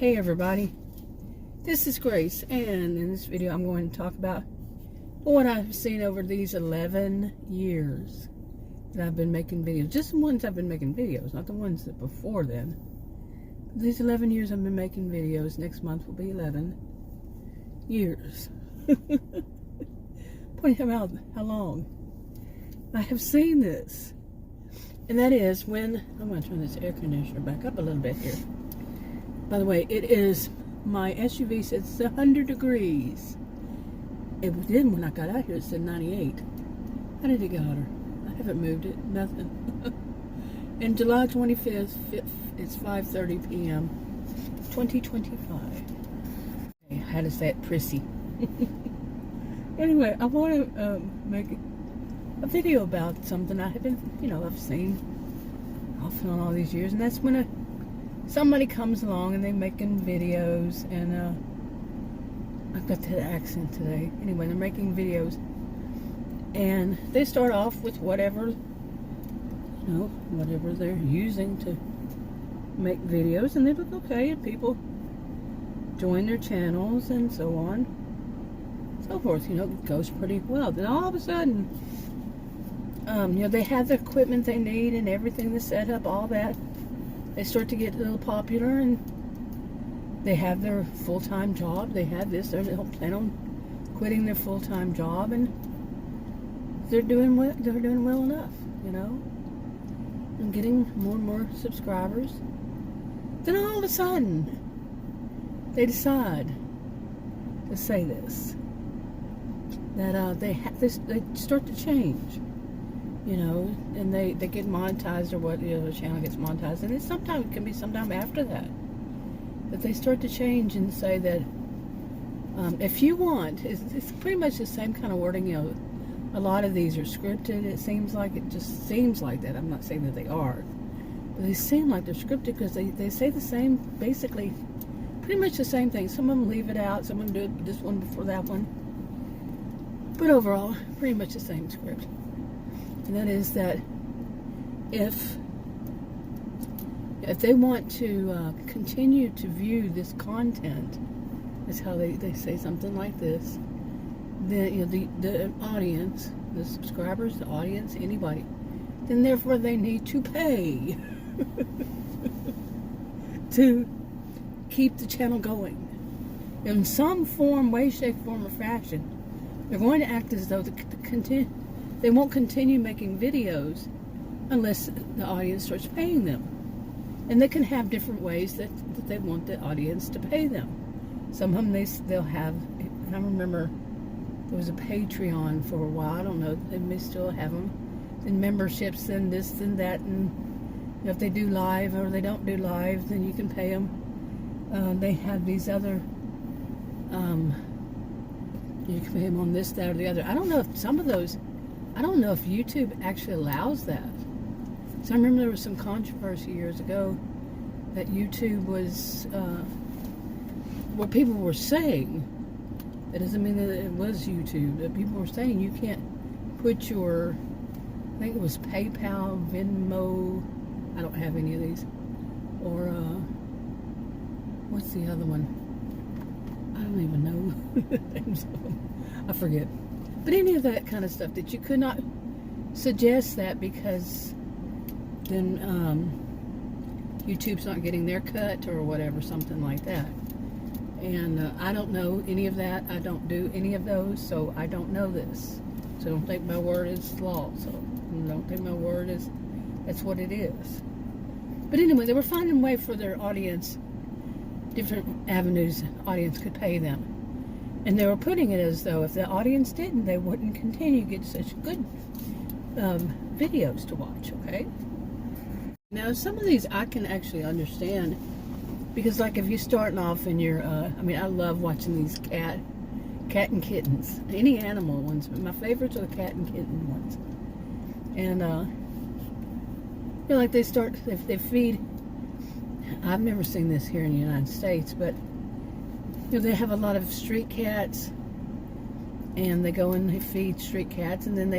Hey everybody, this is Grace, and in this video I'm going to talk about what I've seen over these 11 years that I've been making videos. Just the ones I've been making videos, not the ones that before then. These 11 years I've been making videos. Next month will be 11 years. Point out how long I have seen this. And that is when, I'm going to turn this air conditioner back up a little bit here. By the way, it is, my SUV says it's 100 degrees. It did when I got out here, it said 98. How did it get hotter? I haven't moved it, nothing. And July 25th, it's 5:30 p.m. 2025. I had to say it prissy. Anyway, I want to make a video about something I have been, I've seen off and on all these years, and that's when somebody comes along and they're making videos, and I've got that accent today. Anyway, they're making videos, and they start off with whatever they're using to make videos, and they look okay, and people join their channels and so on, so forth. It goes pretty well. Then all of a sudden, they have the equipment they need and everything, the setup, all that. They start to get a little popular, and they have their full-time job. They have this. They don't plan on quitting their full-time job, and they're doing well. They're doing well enough, and getting more and more subscribers. Then all of a sudden, they decide to say this, that they start to change. And they get monetized, or what, the channel gets monetized, and it can be sometime after that they start to change and say that if you want, it's pretty much the same kind of wording. A lot of these are scripted. It just seems like that. I'm not saying that they are, but they seem like they're scripted because they say the same, basically, pretty much the same thing. Some of them leave it out, some of them do this one before that one, but overall, pretty much the same script. And that is that if they want to continue to view this content, that's how they say something like this, then the audience, the subscribers, the audience, anybody, then therefore they need to pay to keep the channel going in some form, way, shape, form, or fashion. They're going to act as though they won't continue making videos unless the audience starts paying them. And they can have different ways that they want the audience to pay them. Some of them they'll have, and I remember there was a Patreon for a while. I don't know, they may still have them. And memberships and this and that, and if they do live or they don't do live, then you can pay them. They have these other, you can pay them on this, that, or the other. I don't know if some of those, I don't know if YouTube actually allows that. So I remember there was some controversy years ago that YouTube was, what people were saying, that doesn't mean that it was YouTube, that people were saying you can't put your, I think it was PayPal, Venmo, I don't have any of these, or what's the other one? I don't even know. I forget. But any of that kind of stuff, that you could not suggest that, because then YouTube's not getting their cut or whatever, something like that. And I don't know any of that. I don't do any of those, so I don't know this. So don't take my word as law. So don't take my word as that's what it is. But anyway, they were finding a way for their audience, different avenues audience could pay them. And they were putting it as though if the audience didn't, they wouldn't continue to get such good videos to watch, okay? Now, some of these I can actually understand, because like if you're starting off and you're, I love watching these cat and kittens, any animal ones, but my favorites are the cat and kitten ones. And, like they feed, I've never seen this here in the United States, but they have a lot of street cats, and they go and they feed street cats, and then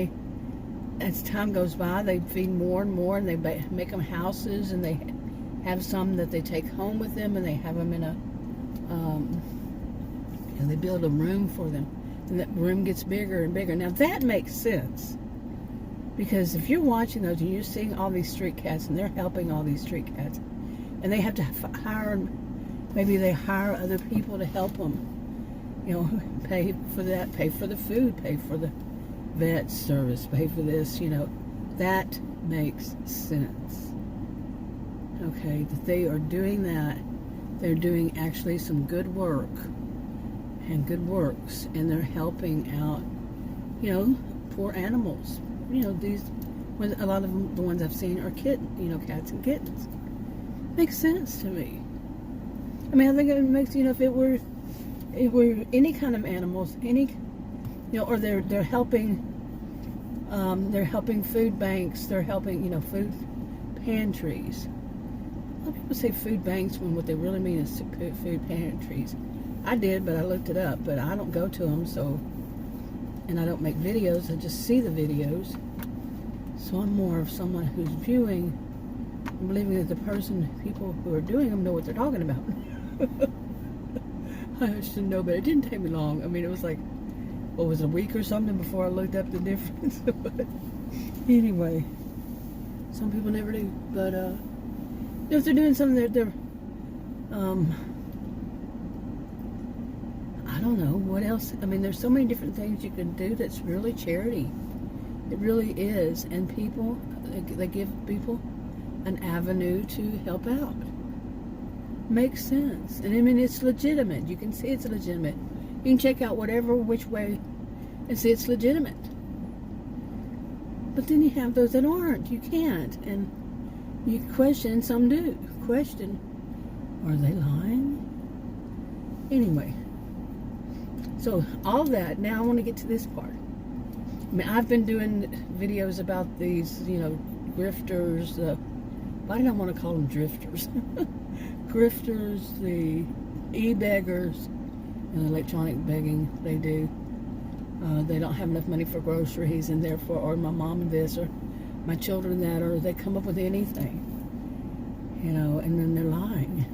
as time goes by, they feed more and more, and they make them houses, and they have some that they take home with them, and they have them in And they build a room for them, and that room gets bigger and bigger. Now that makes sense, because if you're watching those and you're seeing all these street cats and they're helping all these street cats, and they have to hire, maybe they hire other people to help them, pay for that, pay for the food, pay for the vet service, pay for this, that makes sense. Okay, that they are doing that. They're doing actually some good work and good works, and they're helping out, poor animals. A lot of them, the ones I've seen are cats and kittens. Makes sense to me. I mean, I think it makes, if it were any kind of animals, or they're helping food banks, they're helping, food pantries. A lot of people say food banks when what they really mean is food pantries. I did, but I looked it up, but I don't go to them, and I don't make videos, I just see the videos. So I'm more of someone who's viewing and believing that people who are doing them know what they're talking about. I should know, but it didn't take me long. I mean, it was like, what was it, a week or something before I looked up the difference. But anyway, some people never do. But if they're doing something, they're I don't know what else. I mean, there's so many different things you can do that's really charity. It really is, and people, they give people an avenue to help out. Makes sense. And I mean, it's legitimate. You can see it's legitimate. You can check out which way and see it's legitimate. But then you have those that aren't. You can't. And you question, some do. Question, are they lying? Anyway. So all that, now I want to get to this part. I mean, I've been doing videos about these, grifters, why did I want to call them drifters? Grifters, the e-beggars, electronic begging they do. They don't have enough money for groceries, and therefore, or my mom and this, or my children that, or they come up with anything, and then they're lying.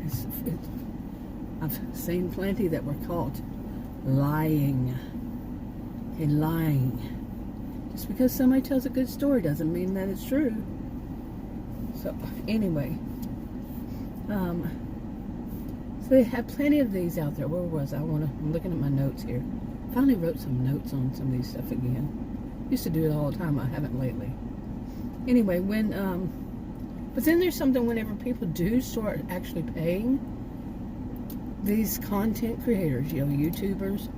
I've seen plenty that were caught lying. Okay, lying. Just because somebody tells a good story doesn't mean that it's true. So anyway, so they have plenty of these out there. Where was I? I'm looking at my notes here. Finally wrote some notes on some of these stuff again. Used to do it all the time. I haven't lately. Anyway, but then there's something whenever people do start actually paying these content creators, YouTubers,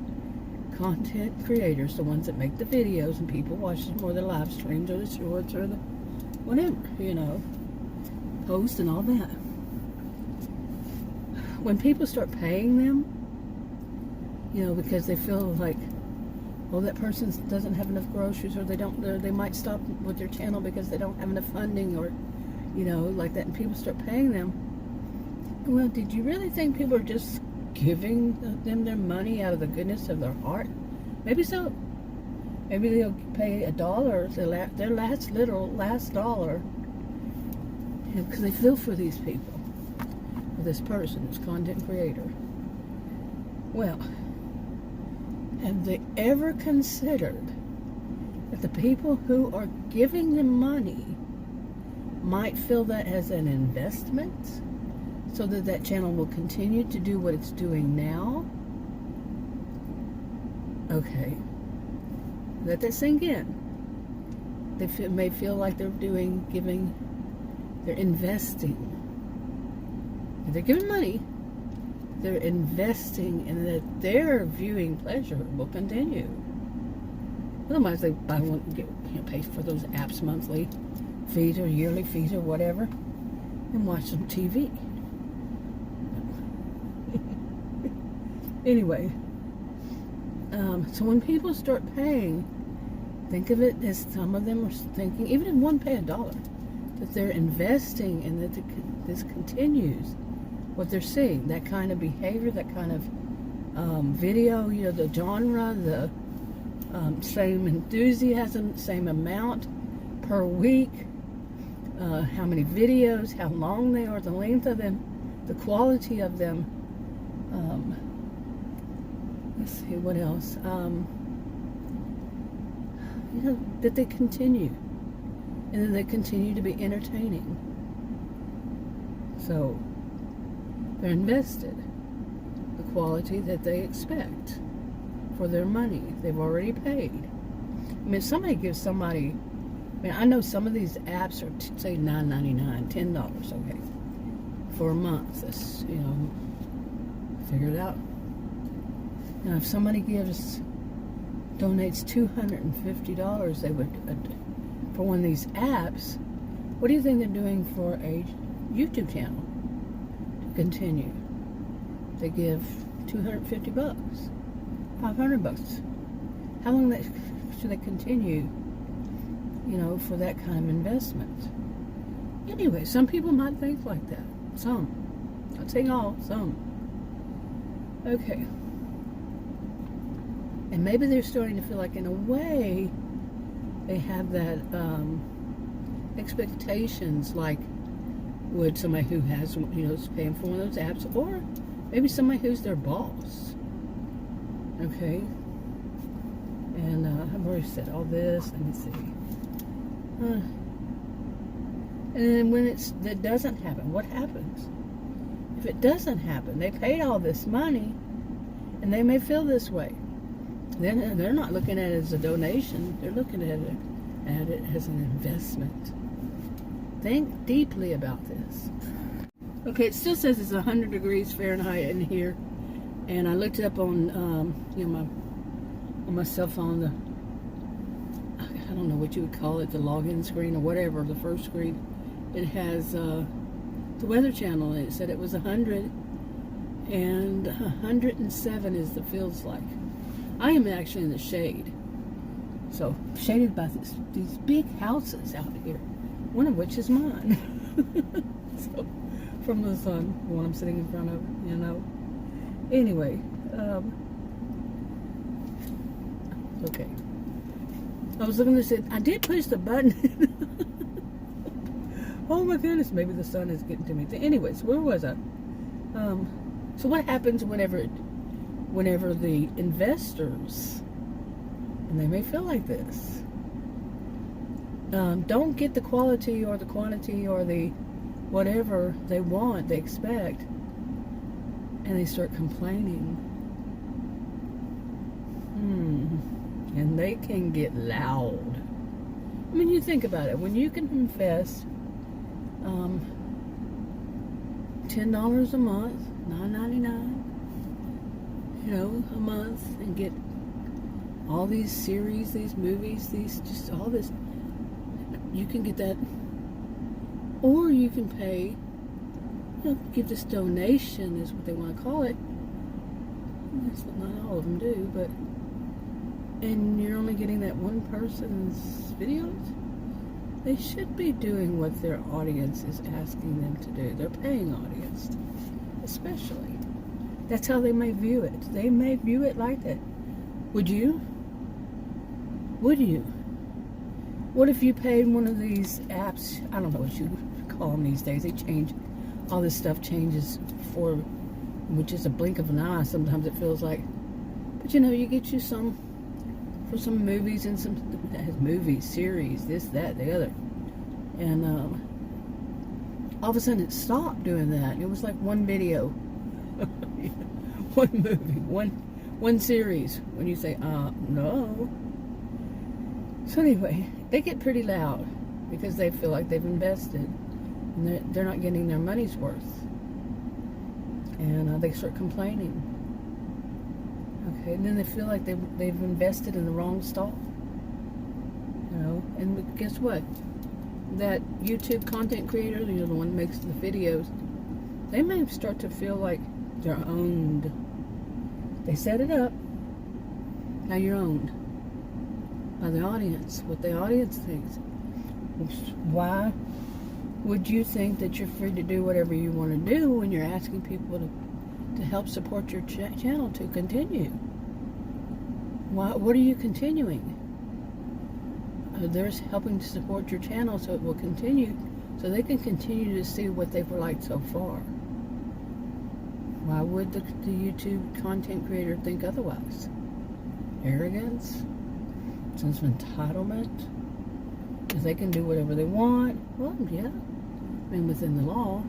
content creators, the ones that make the videos and people watch them, or the live streams, or the shorts, or the whatever, post and all that. When people start paying them, because they feel like, well, that person doesn't have enough groceries, or they might stop with their channel because they don't have enough funding, or, like that, and people start paying them. Well, did you really think people are just giving them their money out of the goodness of their heart? Maybe so. Maybe they'll pay $1, their last dollar, because they feel for these people, for this person, this content creator. Well, have they ever considered that the people who are giving them money might feel that as an investment, so that channel will continue to do what it's doing now? Okay. Let that sink in. They may feel like they're they're investing. If they're giving money, they're investing in that their viewing pleasure will continue. Otherwise, they won't pay for those apps monthly fees or yearly fees or whatever, and watch some TV. Anyway, so when people start paying, think of it as some of them are thinking, even if one pay $1, that they're investing and that this continues what they're seeing, that kind of behavior, that kind of video, the genre, the same enthusiasm, same amount per week, how many videos, how long they are, the length of them, the quality of them, Let's see, what else? That they continue. And then they continue to be entertaining. So, they're invested. The quality that they expect for their money. They've already paid. I mean, if somebody gives somebody... I mean, I know some of these apps are, say, $9.99, $10, okay, for a month. That's, figure it out. Now, if somebody donates $250, they would, for one of these apps, what do you think they're doing for a YouTube channel to continue? They give $250, $500. How long should they continue, for that kind of investment? Anyway, some people might think like that. Some. Not saying all, some. Okay. And maybe they're starting to feel like, in a way, they have that expectations, like would somebody who has, is paying for one of those apps, or maybe somebody who's their boss. Okay. And I've already said all this. Let me see. And then when that doesn't happen, what happens? If it doesn't happen, they paid all this money, and they may feel this way. Then they're not looking at it as a donation. They're looking at it as an investment. Think deeply about this. Okay, it still says it's 100 degrees Fahrenheit in here, and I looked it up on my cell phone. I don't know what you would call it, the login screen or whatever, the first screen. It has the Weather Channel, and it said it was 100, and 107 is the feels like. I am actually in the shade, so shaded by these big houses out here, one of which is mine. So, from the sun, the one I'm sitting in front of, Anyway, okay. I was looking to say, I did push the button. Oh my goodness, maybe the sun is getting to me. Anyways, where was I? So what happens whenever the investors, and they may feel like this, don't get the quality or the quantity or the whatever they want, they expect, and they start complaining. And they can get loud. I mean, you think about it. When you can invest $10 a month, $9.99, a month, and get all these series, these movies, all this, you can get that, or you can pay, give this donation, is what they want to call it. That's not all of them do, but, and you're only getting that one person's videos. They should be doing what their audience is asking them to do. Their paying audience, especially. That's how they may view it. They may view it like that. Would you? Would you? What if you paid one of these apps? I don't know what you call them these days. They change. All this stuff changes which is a blink of an eye. Sometimes it feels like. But you get you some for some movies and some movies, series, this, that, the other. And all of a sudden it stopped doing that. It was like one video. One movie, one series. When you say, no. So anyway, they get pretty loud because they feel like they've invested and they're not getting their money's worth. And they start complaining. Okay, and then they feel like they've invested in the wrong stall. And guess what? That YouTube content creator, the one that makes the videos, they may start to feel like they're owned. They set it up. Now you're owned by the audience. What the audience thinks. Why would you think that you're free to do whatever you want to do when you're asking people to help support your channel to continue? What are you continuing? They're helping to support your channel so it will continue, so they can continue to see what they've liked so far. Why would the YouTube content creator think otherwise? Arrogance? Sense of entitlement? Because they can do whatever they want? Well, yeah. I mean, within the law,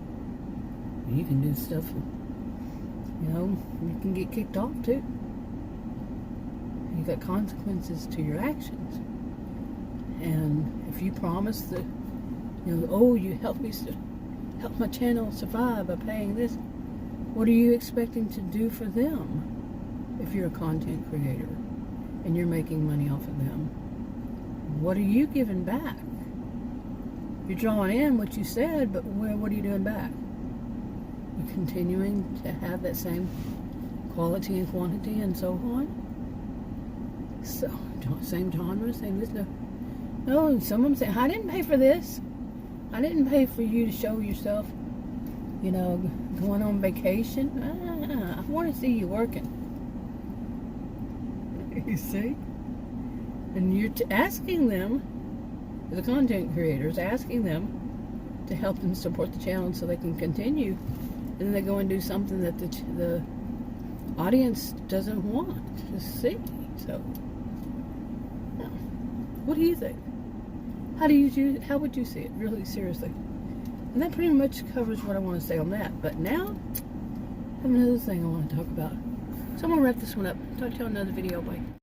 you can do stuff, you can get kicked off too. You got consequences to your actions. And if you promise that, oh, you help my channel survive by paying this, what are you expecting to do for them if you're a content creator and you're making money off of them? What are you giving back? You're drawing in what you said, but what are you doing back? You're continuing to have that same quality and quantity and so on. So, same genre, same this. No, and some of them say, I didn't pay for this. I didn't pay for you to show yourself, going on vacation. I want to see you working. You see? And you're asking them, the content creators, asking them to help them support the channel so they can continue. And then they go and do something that the audience doesn't want to see. So, what do you think? How would you see it, really seriously? And that pretty much covers what I want to say on that. But now, I have another thing I want to talk about. So I'm going to wrap this one up. Talk to you on another video. Bye.